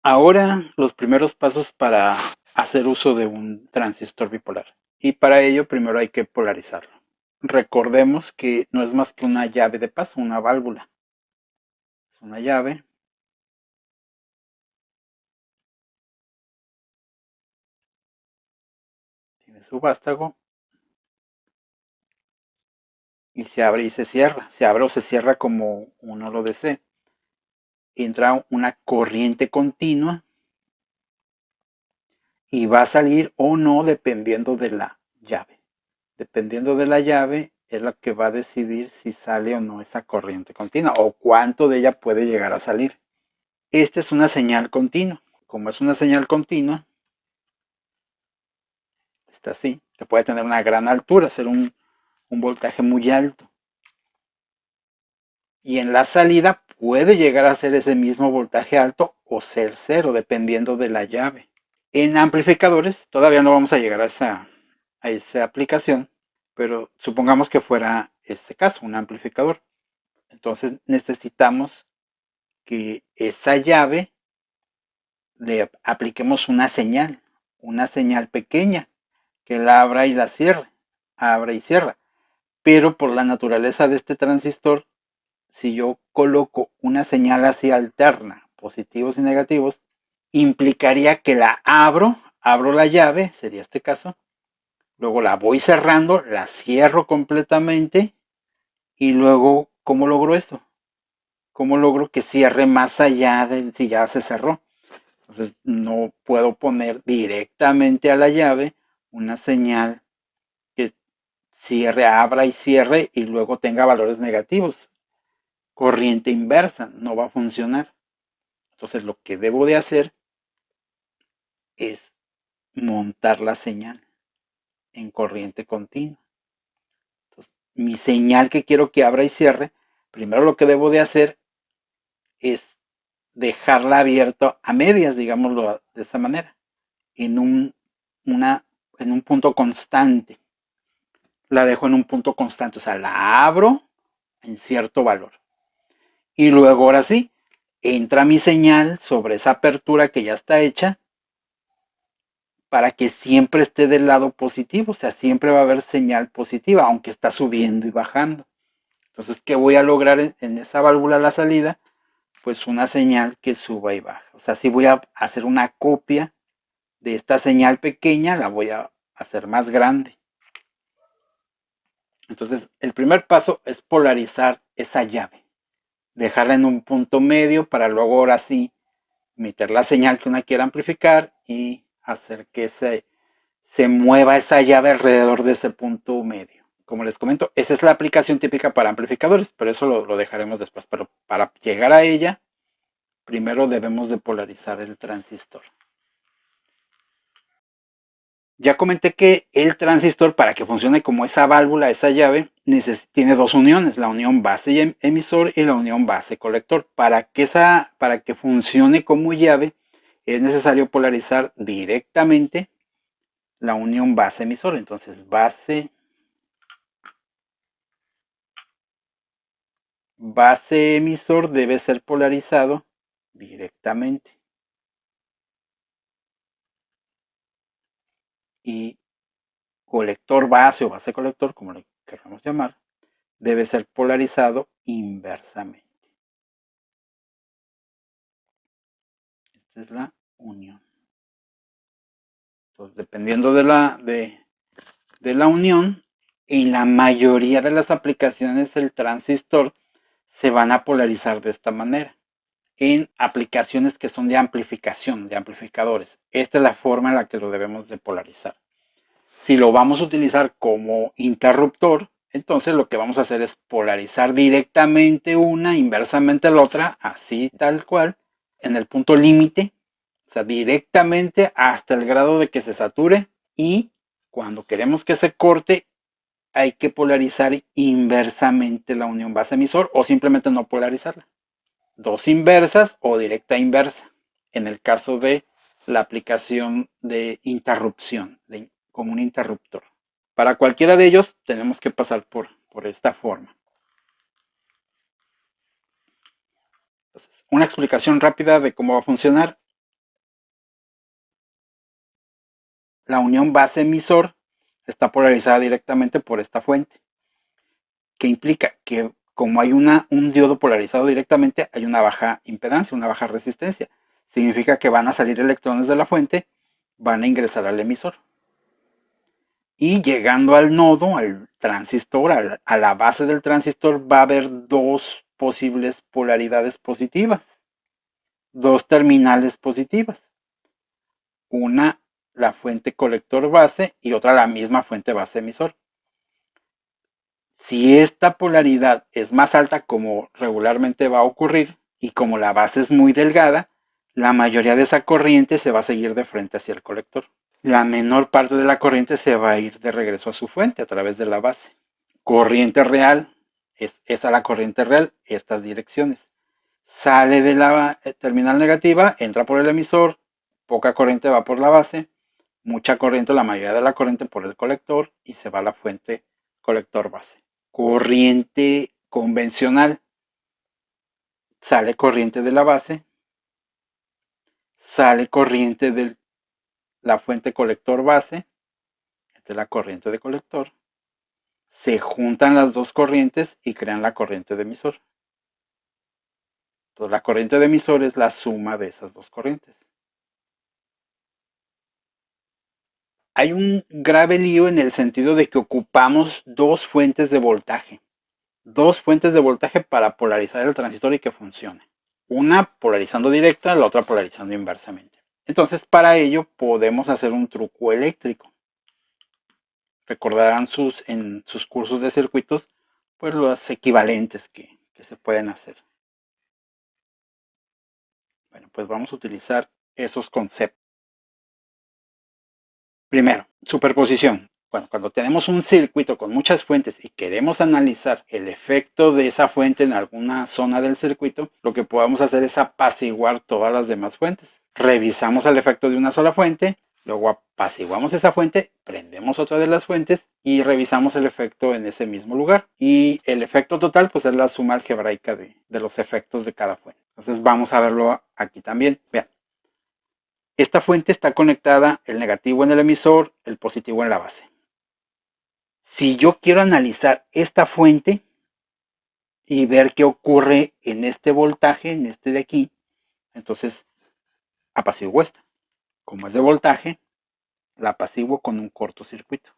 Ahora los primeros pasos para hacer uso de un transistor bipolar. Y para ello primero hay que polarizarlo. Recordemos que no es más que una llave de paso, una válvula. Es una llave. Tiene su vástago. Y se abre y se cierra. Se abre o se cierra como uno lo desee. Entra una corriente continua y va a salir o no dependiendo de la llave. Dependiendo de la llave es la que va a decidir si sale o no esa corriente continua o cuánto de ella puede llegar a salir. Esta es una señal continua. Como es una señal continua, está así, que puede tener una gran altura, ser un voltaje muy alto. Y en la salida puede llegar a ser ese mismo voltaje alto o ser cero, dependiendo de la llave. En amplificadores todavía no vamos a llegar a esa aplicación, pero supongamos que fuera este caso, un amplificador. Entonces necesitamos que esa llave le apliquemos una señal pequeña, que la abra y la cierre, abra y cierra. Pero por la naturaleza de este transistor, si yo coloco una señal así alterna, positivos y negativos, implicaría que la abro la llave, sería este caso, luego la voy cerrando, la cierro completamente y luego, ¿cómo logro esto? ¿Cómo logro que cierre más allá de si ya se cerró? Entonces no puedo poner directamente a la llave una señal que cierre, abra y cierre y luego tenga valores negativos. Corriente inversa, no va a funcionar. Entonces lo que debo de hacer es montar la señal en corriente continua. Entonces, mi señal que quiero que abra y cierre, primero lo que debo de hacer es dejarla abierta a medias, digámoslo de esa manera, en una, en un punto constante. La dejo en un punto constante, o sea, la abro en cierto valor. Y luego ahora sí, entra mi señal sobre esa apertura que ya está hecha para que siempre esté del lado positivo, o sea, siempre va a haber señal positiva, aunque está subiendo y bajando. Entonces, ¿qué voy a lograr en esa válvula a la salida? Pues una señal que suba y baja. O sea, si voy a hacer una copia de esta señal pequeña, la voy a hacer más grande. Entonces, el primer paso es polarizar esa llave, dejarla en un punto medio para luego ahora sí meter la señal que una quiera amplificar y hacer que se mueva esa llave alrededor de ese punto medio. Como les comento, esa es la aplicación típica para amplificadores, pero eso lo dejaremos después. Pero para llegar a ella, primero debemos de polarizar el transistor. Ya comenté que el transistor, para que funcione como esa válvula, esa llave, tiene dos uniones, la unión base y emisor y la unión base colector. Para que funcione como llave, es necesario polarizar directamente la unión base emisor. Entonces, base emisor debe ser polarizado directamente. Y colector base o base colector, como lo queramos llamar, debe ser polarizado inversamente. Esta es la unión. Entonces, dependiendo de la unión, en la mayoría de las aplicaciones el transistor se van a polarizar de esta manera. En aplicaciones que son de amplificación, de amplificadores. Esta es la forma en la que lo debemos de polarizar. Si lo vamos a utilizar como interruptor, entonces lo que vamos a hacer es polarizar directamente una, inversamente la otra, así tal cual, en el punto límite, o sea, directamente hasta el grado de que se sature y cuando queremos que se corte, hay que polarizar inversamente la unión base emisor o simplemente no polarizarla. Dos inversas o directa inversa, en el caso de la aplicación de interrupción, como un interruptor. Para cualquiera de ellos tenemos que pasar por esta forma. Entonces, una explicación rápida de cómo va a funcionar. la unión base-emisor está polarizada directamente por esta fuente, que implica que como hay un diodo polarizado directamente, hay una baja impedancia, una baja resistencia. Significa que van a salir electrones de la fuente, van a ingresar al emisor. Y llegando al nodo, al transistor, a la base del transistor, va a haber dos posibles polaridades positivas, dos terminales positivas. Una, la fuente colector base, y otra, la misma fuente base emisor. Si esta polaridad es más alta, como regularmente va a ocurrir, y como la base es muy delgada, la mayoría de esa corriente se va a seguir de frente hacia el colector. La menor parte de la corriente se va a ir de regreso a su fuente a través de la base. Corriente real, esa la corriente real, estas direcciones. Sale de la terminal negativa, entra por el emisor, poca corriente va por la base, mucha corriente, la mayoría de la corriente por el colector, y se va a la fuente colector base. Corriente convencional, sale corriente de la base, sale corriente de la fuente colector base, esta es la corriente de colector, se juntan las dos corrientes y crean la corriente de emisor. Entonces la corriente de emisor es la suma de esas dos corrientes. Hay un grave lío en el sentido de que ocupamos dos fuentes de voltaje. Dos fuentes de voltaje para polarizar el transistor y que funcione. Una polarizando directa, la otra polarizando inversamente. Entonces, para ello podemos hacer un truco eléctrico. Recordarán en sus cursos de circuitos, pues los equivalentes que se pueden hacer. Bueno, pues vamos a utilizar esos conceptos. Primero, superposición. Bueno, cuando tenemos un circuito con muchas fuentes y queremos analizar el efecto de esa fuente en alguna zona del circuito, lo que podemos hacer es apaciguar todas las demás fuentes. Revisamos el efecto de una sola fuente, luego apaciguamos esa fuente, prendemos otra de las fuentes y revisamos el efecto en ese mismo lugar. Y el efecto total pues es la suma algebraica de los efectos de cada fuente. Entonces vamos a verlo aquí también. Vean. Esta fuente está conectada, el negativo en el emisor, el positivo en la base. Si yo quiero analizar esta fuente y ver qué ocurre en este voltaje, en este de aquí, entonces apaciguo esta. Como es de voltaje, la apaciguo con un cortocircuito,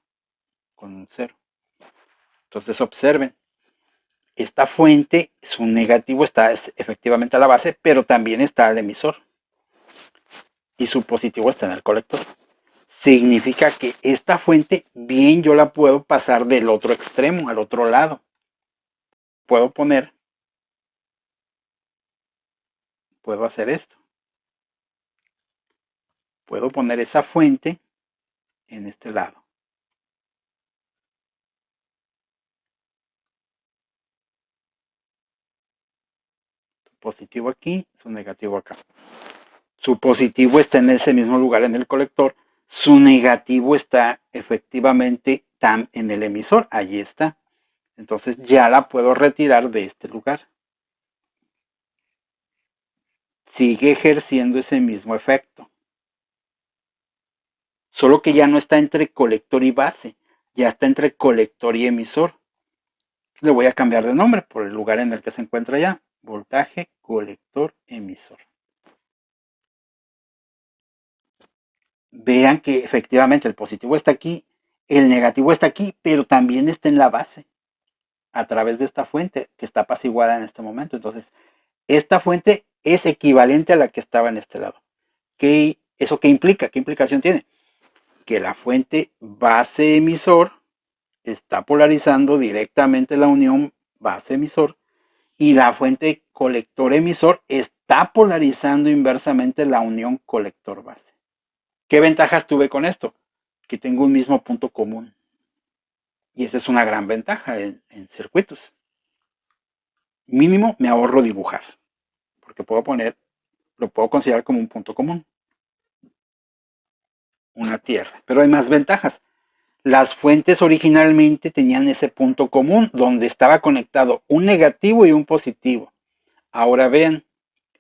con un cero. Entonces observen, esta fuente, su negativo está efectivamente a la base, pero también está al emisor. Y su positivo está en el colector. Significa que esta fuente bien yo la puedo pasar del otro extremo, al otro lado. Puedo hacer esto. Puedo poner esa fuente en este lado. Su positivo aquí, su negativo acá. Su positivo está en ese mismo lugar en el colector. Su negativo está efectivamente en el emisor. Allí está. Entonces ya la puedo retirar de este lugar. Sigue ejerciendo ese mismo efecto. Solo que ya no está entre colector y base. Ya está entre colector y emisor. Le voy a cambiar de nombre por el lugar en el que se encuentra ya. Voltaje, colector, emisor. Vean que efectivamente el positivo está aquí, el negativo está aquí, pero también está en la base a través de esta fuente que está apaciguada en este momento. Entonces, esta fuente es equivalente a la que estaba en este lado. ¿Eso qué implica? ¿Qué implicación tiene? Que la fuente base emisor está polarizando directamente la unión base emisor y la fuente colector emisor está polarizando inversamente la unión colector base. ¿Qué ventajas tuve con esto? Que tengo un mismo punto común. Y esa es una gran ventaja en circuitos. Mínimo me ahorro dibujar, porque lo puedo considerar como un punto común. Una tierra. Pero hay más ventajas. Las fuentes originalmente tenían ese punto común donde estaba conectado un negativo y un positivo. Ahora vean,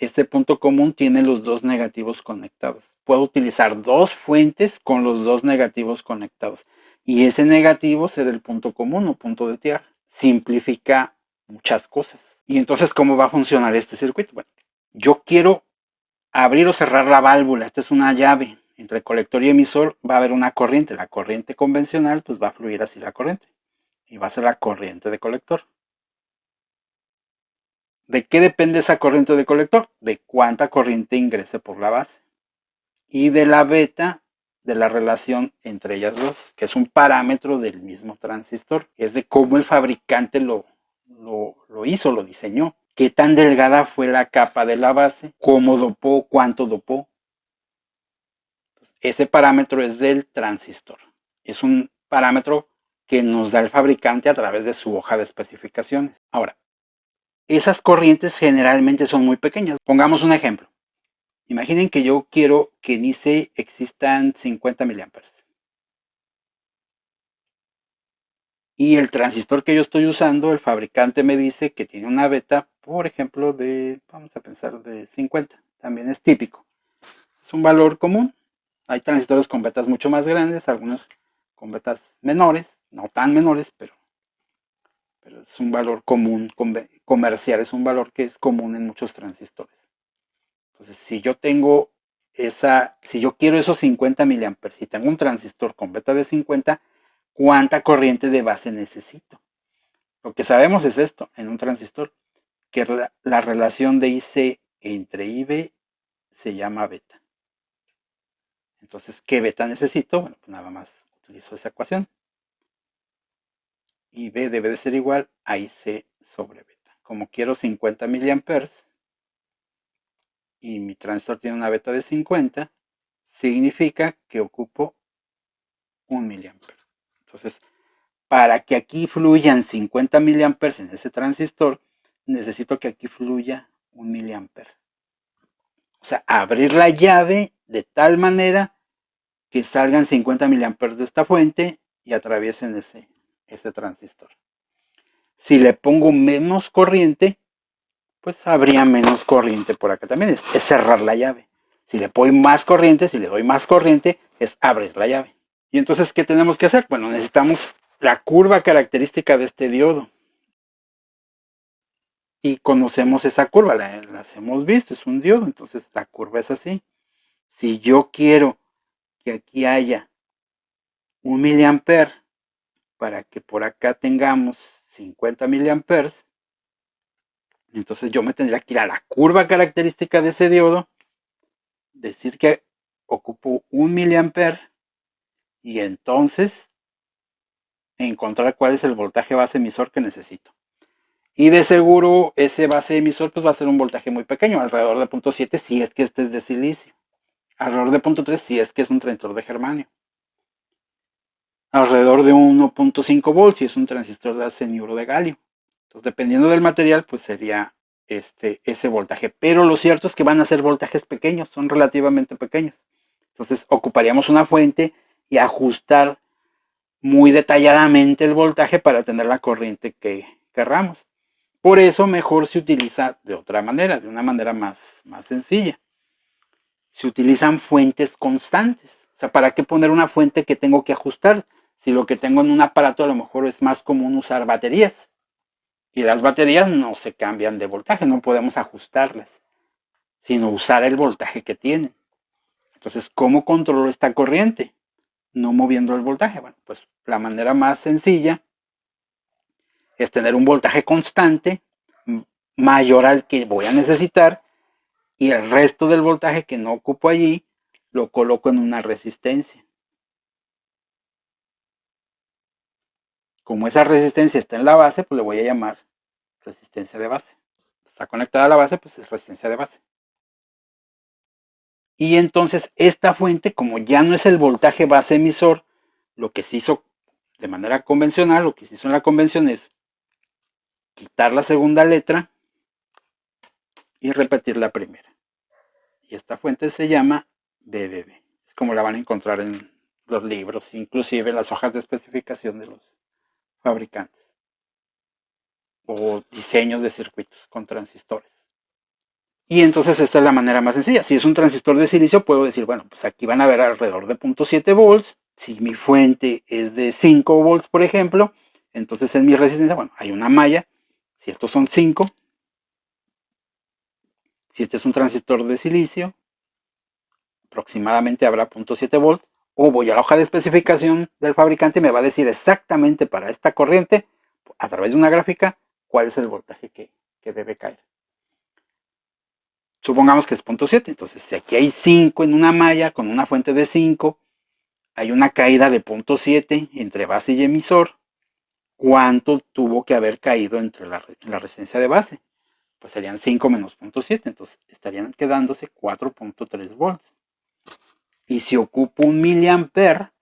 este punto común tiene los dos negativos conectados. Puedo utilizar dos fuentes con los dos negativos conectados. Y ese negativo será el punto común o punto de tierra. Simplifica muchas cosas. Y entonces, ¿cómo va a funcionar este circuito? Bueno, yo quiero abrir o cerrar la válvula. Esta es una llave. Entre el colector y emisor va a haber una corriente. La corriente convencional, pues va a fluir así la corriente. Y va a ser la corriente de colector. ¿De qué depende esa corriente de colector? De cuánta corriente ingrese por la base. Y de la beta de la relación entre ellas dos, que es un parámetro del mismo transistor. Es de cómo el fabricante lo hizo, lo diseñó. Qué tan delgada fue la capa de la base, cómo dopó, cuánto dopó. Ese parámetro es del transistor. Es un parámetro que nos da el fabricante a través de su hoja de especificaciones. Ahora, esas corrientes generalmente son muy pequeñas. Pongamos un ejemplo. Imaginen que yo quiero que en IC existan 50 miliamperes. Y el transistor que yo estoy usando, el fabricante me dice que tiene una beta, por ejemplo, vamos a pensar, de 50. También es típico. Es un valor común. Hay transistores con betas mucho más grandes, algunos con betas menores, no tan menores, pero es un valor común comercial, es un valor que es común en muchos transistores. Entonces, si yo quiero esos 50 miliamperes y tengo un transistor con beta de 50, ¿cuánta corriente de base necesito? Lo que sabemos es esto en un transistor, que la relación de IC entre IB se llama beta. Entonces, ¿qué beta necesito? Bueno, pues nada más utilizo esa ecuación. IB debe de ser igual a IC sobre beta. Como quiero 50 miliamperes y mi transistor tiene una beta de 50, significa que ocupo 1 miliampere. Entonces, para que aquí fluyan 50 miliamperes en ese transistor, necesito que aquí fluya 1 miliampere. O sea, abrir la llave de tal manera que salgan 50 miliamperes de esta fuente y atraviesen ese transistor. Si le pongo menos corriente, pues habría menos corriente por acá también. Es cerrar la llave. Si le doy más corriente, es abrir la llave. Y entonces, ¿qué tenemos que hacer? Bueno, necesitamos la curva característica de este diodo. Y conocemos esa curva, las hemos visto, es un diodo, entonces la curva es así. Si yo quiero que aquí haya 1 miliampere para que por acá tengamos 50 miliamperes, entonces yo me tendría que ir a la curva característica de ese diodo, decir que ocupo 1 miliampere y entonces encontrar cuál es el voltaje base emisor que necesito. Y de seguro ese base emisor pues va a ser un voltaje muy pequeño, alrededor de 0.7 si es que este es de silicio, alrededor de 0.3 si es que es un transistor de germanio, alrededor de 1.5 volts si es un transistor de arseniuro de galio. Entonces, dependiendo del material, pues sería ese voltaje. Pero lo cierto es que van a ser voltajes pequeños, son relativamente pequeños. Entonces, ocuparíamos una fuente y ajustar muy detalladamente el voltaje para tener la corriente que querramos. Por eso mejor se utiliza de otra manera, de una manera más sencilla. Se utilizan fuentes constantes. O sea, ¿para qué poner una fuente que tengo que ajustar? Si lo que tengo en un aparato a lo mejor es más común usar baterías. Y las baterías no se cambian de voltaje, no podemos ajustarlas, sino usar el voltaje que tienen. Entonces, ¿cómo controlo esta corriente? No moviendo el voltaje. Bueno, pues la manera más sencilla es tener un voltaje constante mayor al que voy a necesitar y el resto del voltaje que no ocupo allí lo coloco en una resistencia. Como esa resistencia está en la base, pues le voy a llamar resistencia de base. Está conectada a la base, pues es resistencia de base. Y entonces esta fuente, como ya no es el voltaje base emisor, lo que se hizo de manera convencional, lo que se hizo en la convención es quitar la segunda letra y repetir la primera. Y esta fuente se llama BBB. Es como la van a encontrar en los libros, inclusive en las hojas de especificación de los fabricantes o diseños de circuitos con transistores. Y entonces esta es la manera más sencilla. Si es un transistor de silicio, puedo decir, bueno, pues aquí van a haber alrededor de 0.7 volts. Si mi fuente es de 5 volts, por ejemplo, entonces en mi resistencia, bueno, hay una malla. Si estos son 5, si este es un transistor de silicio, aproximadamente habrá 0.7 volts. O voy a la hoja de especificación del fabricante y me va a decir exactamente para esta corriente, a través de una gráfica, cuál es el voltaje que debe caer. Supongamos que es 0.7, entonces si aquí hay 5 en una malla con una fuente de 5, hay una caída de 0.7 entre base y emisor. ¿Cuánto tuvo que haber caído entre la resistencia de base? Pues serían 5 menos 0.7, entonces estarían quedándose 4.3 volts. Y si ocupo un miliamper,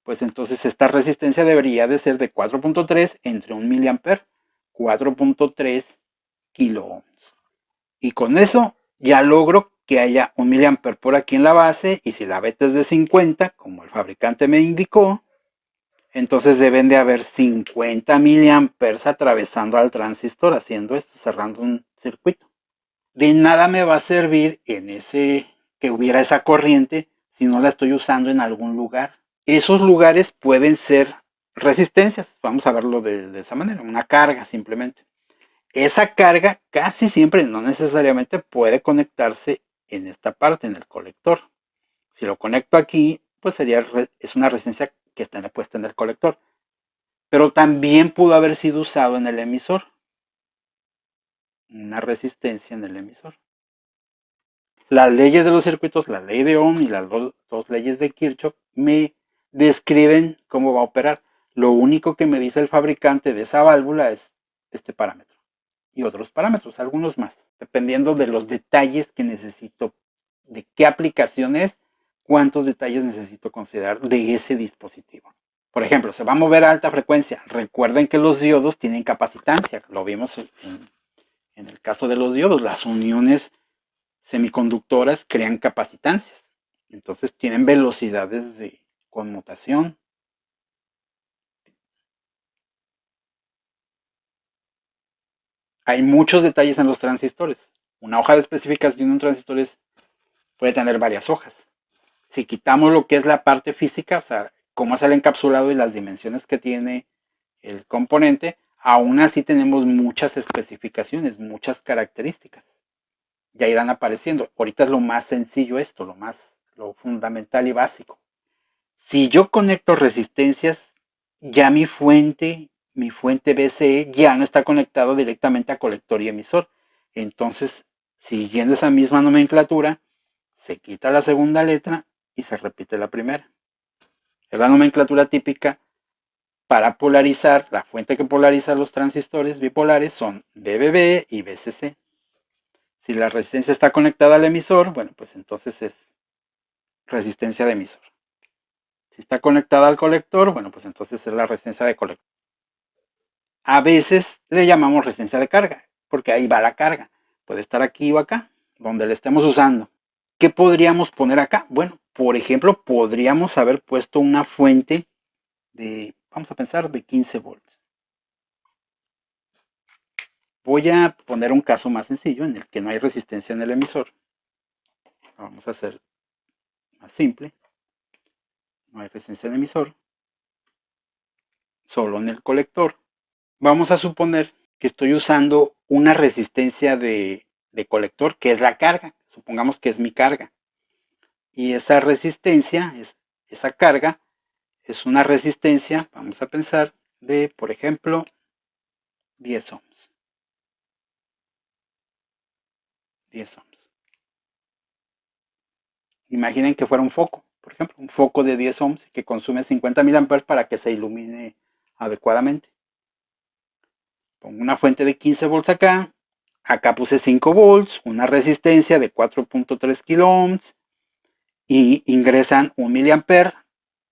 pues entonces esta resistencia debería de ser de 4.3 entre un miliamper, 4.3 kilo ohms. Y con eso ya logro que haya un miliamper por aquí en la base, y si la beta es de 50, como el fabricante me indicó, entonces deben de haber 50 miliamperes atravesando al transistor, haciendo esto, cerrando un circuito. De nada me va a servir en ese que hubiera esa corriente si no la estoy usando en algún lugar. Esos lugares pueden ser resistencias, vamos a verlo de esa manera, una carga simplemente. Esa carga casi siempre, no necesariamente, puede conectarse en esta parte, en el colector. Si lo conecto aquí, pues es una resistencia que está puesta en el colector. Pero también pudo haber sido usado en el emisor. Una resistencia en el emisor. Las leyes de los circuitos, la ley de Ohm y las dos leyes de Kirchhoff, me describen cómo va a operar. Lo único que me dice el fabricante de esa válvula es este parámetro. Y otros parámetros, algunos más, dependiendo de los detalles que necesito, de qué aplicación es, cuántos detalles necesito considerar de ese dispositivo. Por ejemplo, se va a mover a alta frecuencia. Recuerden que los diodos tienen capacitancia, lo vimos en el caso de los diodos, las uniones semiconductoras crean capacitancias. Entonces tienen velocidades de conmutación. Hay muchos detalles en los transistores. Una hoja de especificación de un transistor puede tener varias hojas. Si quitamos lo que es la parte física, o sea, cómo es el encapsulado y las dimensiones que tiene el componente, aún así tenemos muchas especificaciones, muchas características. Ya irán apareciendo. Ahorita es lo más sencillo esto, lo fundamental y básico. Si yo conecto resistencias, ya mi fuente BCE ya no está conectado directamente a colector y emisor. Entonces, siguiendo esa misma nomenclatura, se quita la segunda letra y se repite la primera. Es la nomenclatura típica para polarizar. La fuente que polariza los transistores bipolares son BBB y BCC. Si la resistencia está conectada al emisor, bueno, pues entonces es resistencia de emisor. Si está conectada al colector, bueno, pues entonces es la resistencia de colector. A veces le llamamos resistencia de carga, porque ahí va la carga. Puede estar aquí o acá, donde la estemos usando. ¿Qué podríamos poner acá? Bueno, por ejemplo, podríamos haber puesto una fuente de, vamos a pensar, de 15 volts. Voy a poner un caso más sencillo en el que no hay resistencia en el emisor. Vamos a hacer más simple. No hay resistencia en el emisor, solo en el colector. Vamos a suponer que estoy usando una resistencia de colector, que es la carga. Supongamos que es mi carga. Y esa resistencia, esa carga, es una resistencia, vamos a pensar, de, por ejemplo, 10 ohms. 10 ohms. Imaginen que fuera un foco, por ejemplo, un foco de 10 ohms que consume 50 mA para que se ilumine adecuadamente. Pongo una fuente de 15 volts acá. Acá puse 5 volts, una resistencia de 4.3 kilo ohms y ingresan 1 miliamper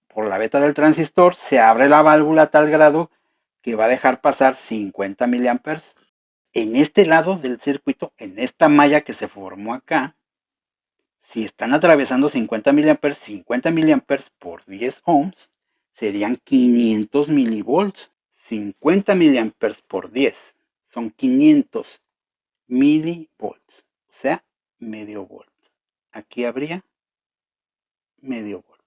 por la beta del transistor. Se abre la válvula a tal grado que va a dejar pasar 50 miliamperes. En este lado del circuito, en esta malla que se formó acá, si están atravesando 50 miliamperes por 10 ohms, serían 500 milivolts. 50 miliamperes por 10 son 500 milivolts. O sea, medio volt. Aquí habría medio volt.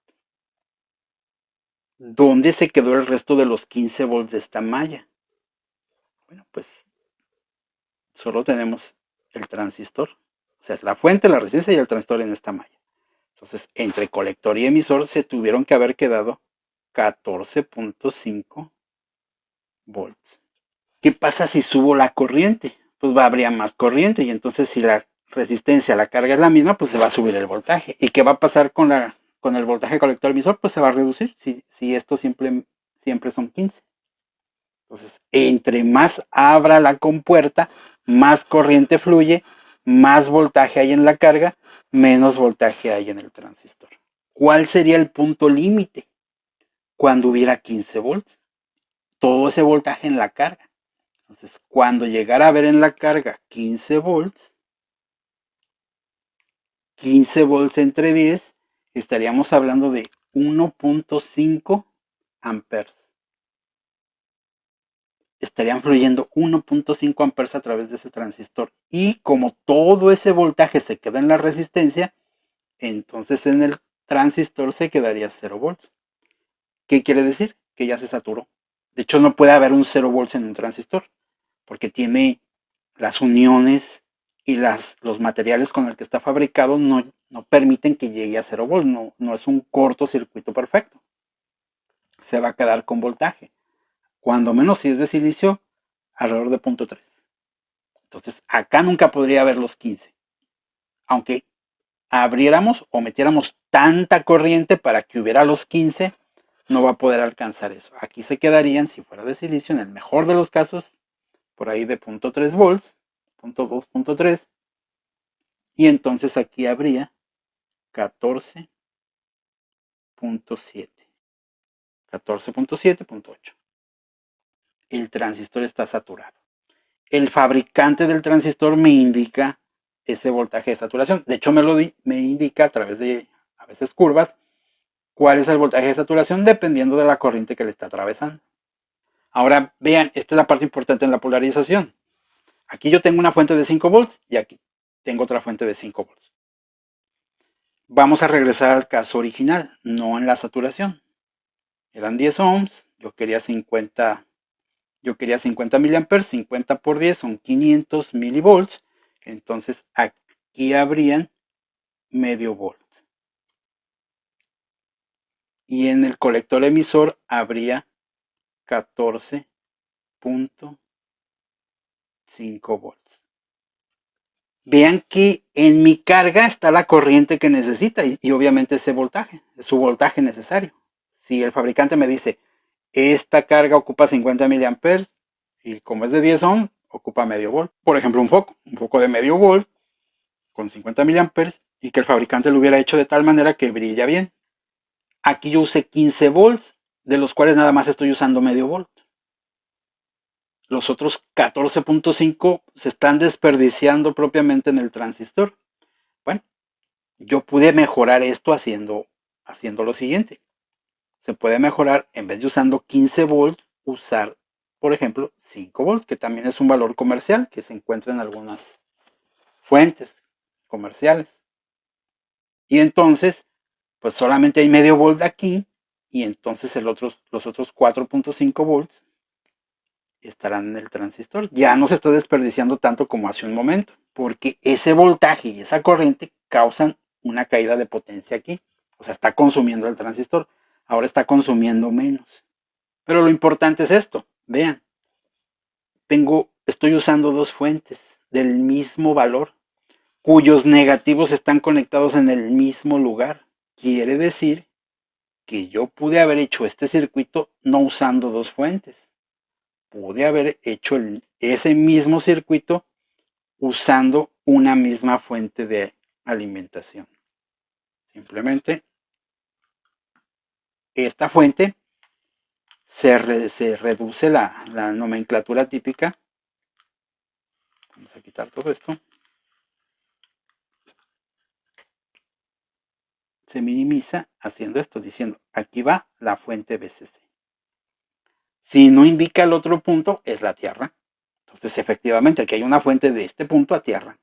¿Dónde se quedó el resto de los 15 volts de esta malla? Bueno, pues solo tenemos el transistor. O sea, es la fuente, la resistencia y el transistor en esta malla. Entonces, entre colector y emisor se tuvieron que haber quedado 14.5 volts. ¿Qué pasa si subo la corriente? Pues habría más corriente y entonces si la resistencia, la carga es la misma, pues se va a subir el voltaje. ¿Y qué va a pasar con el voltaje colector emisor? Pues se va a reducir si esto siempre son 15. Entonces, entre más abra la compuerta, más corriente fluye, más voltaje hay en la carga, menos voltaje hay en el transistor. ¿Cuál sería el punto límite? Cuando hubiera 15 volts. Todo ese voltaje en la carga. Entonces, cuando llegara a ver en la carga 15 volts, 15 volts entre 10, estaríamos hablando de 1.5 amperes. Estarían fluyendo 1.5 amperes a través de ese transistor. Y como todo ese voltaje se queda en la resistencia, entonces en el transistor se quedaría 0 volts. ¿Qué quiere decir? Que ya se saturó. De hecho, no puede haber un 0 volts en un transistor, porque tiene las uniones y los materiales con el que está fabricado no permiten que llegue a 0 volts. No es un cortocircuito perfecto. Se va a quedar con voltaje. Cuando menos si es de silicio, alrededor de 0.3. Entonces, acá nunca podría haber los 15. Aunque abriéramos o metiéramos tanta corriente para que hubiera los 15, no va a poder alcanzar eso. Aquí se quedarían, si fuera de silicio, en el mejor de los casos, por ahí de 0.3 volts, 0.2, 0.3. Y entonces aquí habría 14.7. 14.7.8. El transistor está saturado. El fabricante del transistor me indica ese voltaje de saturación. De hecho, me indica a través de a veces curvas cuál es el voltaje de saturación dependiendo de la corriente que le está atravesando. Ahora vean, esta es la parte importante en la polarización. Aquí yo tengo una fuente de 5 volts y aquí tengo otra fuente de 5 volts. Vamos a regresar al caso original, no en la saturación. Eran 10 ohms, yo quería 50 miliamperes, 50 por 10 son 500 milivolts, entonces aquí habrían medio volt. Y en el colector emisor habría 14.5 volts. Vean que en mi carga está la corriente que necesita y obviamente ese voltaje, es su voltaje necesario. Si el fabricante me dice, esta carga ocupa 50 miliamperes y como es de 10 ohms, ocupa medio volt. Por ejemplo, un foco de medio volt con 50 miliamperes y que el fabricante lo hubiera hecho de tal manera que brilla bien. Aquí yo usé 15 volts, de los cuales nada más estoy usando medio volt. Los otros 14.5 se están desperdiciando propiamente en el transistor. Bueno, yo pude mejorar esto haciendo lo siguiente. Se puede mejorar, en vez de usando 15 volts, usar, por ejemplo, 5 volts, que también es un valor comercial que se encuentra en algunas fuentes comerciales. Y entonces, pues solamente hay medio volt aquí y entonces los otros 4.5 volts estarán en el transistor. Ya no se está desperdiciando tanto como hace un momento, porque ese voltaje y esa corriente causan una caída de potencia aquí. O sea, está consumiendo el transistor. Ahora está consumiendo menos. Pero lo importante es esto. Vean, estoy usando dos fuentes del mismo valor, cuyos negativos están conectados en el mismo lugar. Quiere decir que yo pude haber hecho este circuito no usando dos fuentes. Pude haber hecho ese mismo circuito usando una misma fuente de alimentación. Simplemente esta fuente se reduce la nomenclatura típica. Vamos a quitar todo esto. Se minimiza haciendo esto, diciendo aquí va la fuente BCC. Si no indica el otro punto, es la Tierra. Entonces, efectivamente, aquí hay una fuente de este punto a Tierra.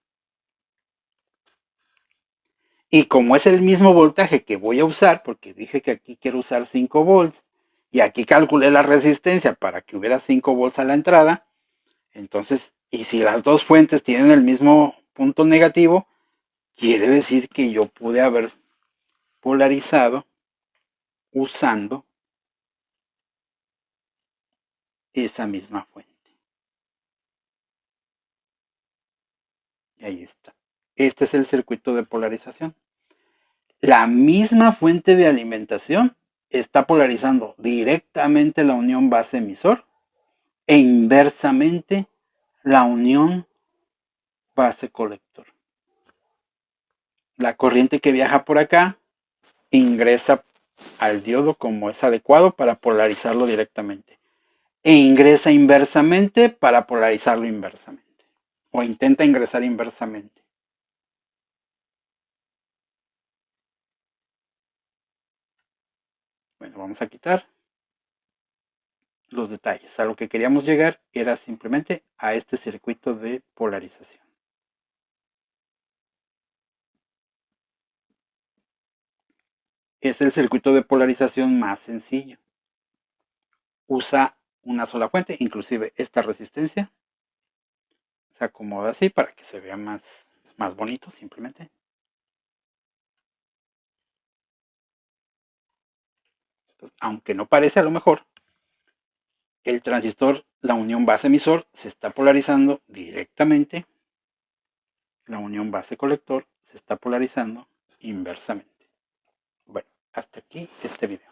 Y como es el mismo voltaje que voy a usar, porque dije que aquí quiero usar 5 volts, y aquí calculé la resistencia para que hubiera 5 volts a la entrada, entonces, y si las dos fuentes tienen el mismo punto negativo, quiere decir que yo pude haber polarizado usando esa misma fuente. Y ahí está. Este es el circuito de polarización. La misma fuente de alimentación está polarizando directamente la unión base-emisor e inversamente la unión base-colector. La corriente que viaja por acá ingresa al diodo como es adecuado para polarizarlo directamente e ingresa inversamente para polarizarlo inversamente o intenta ingresar inversamente. Bueno, vamos a quitar los detalles. A lo que queríamos llegar era simplemente a este circuito de polarización. Es el circuito de polarización más sencillo. Usa una sola fuente, inclusive esta resistencia se acomoda así para que se vea más bonito simplemente. Entonces, aunque no parece a lo mejor, el transistor, la unión base-emisor, se está polarizando directamente, la unión base-colector se está polarizando inversamente. Bueno, hasta aquí este video.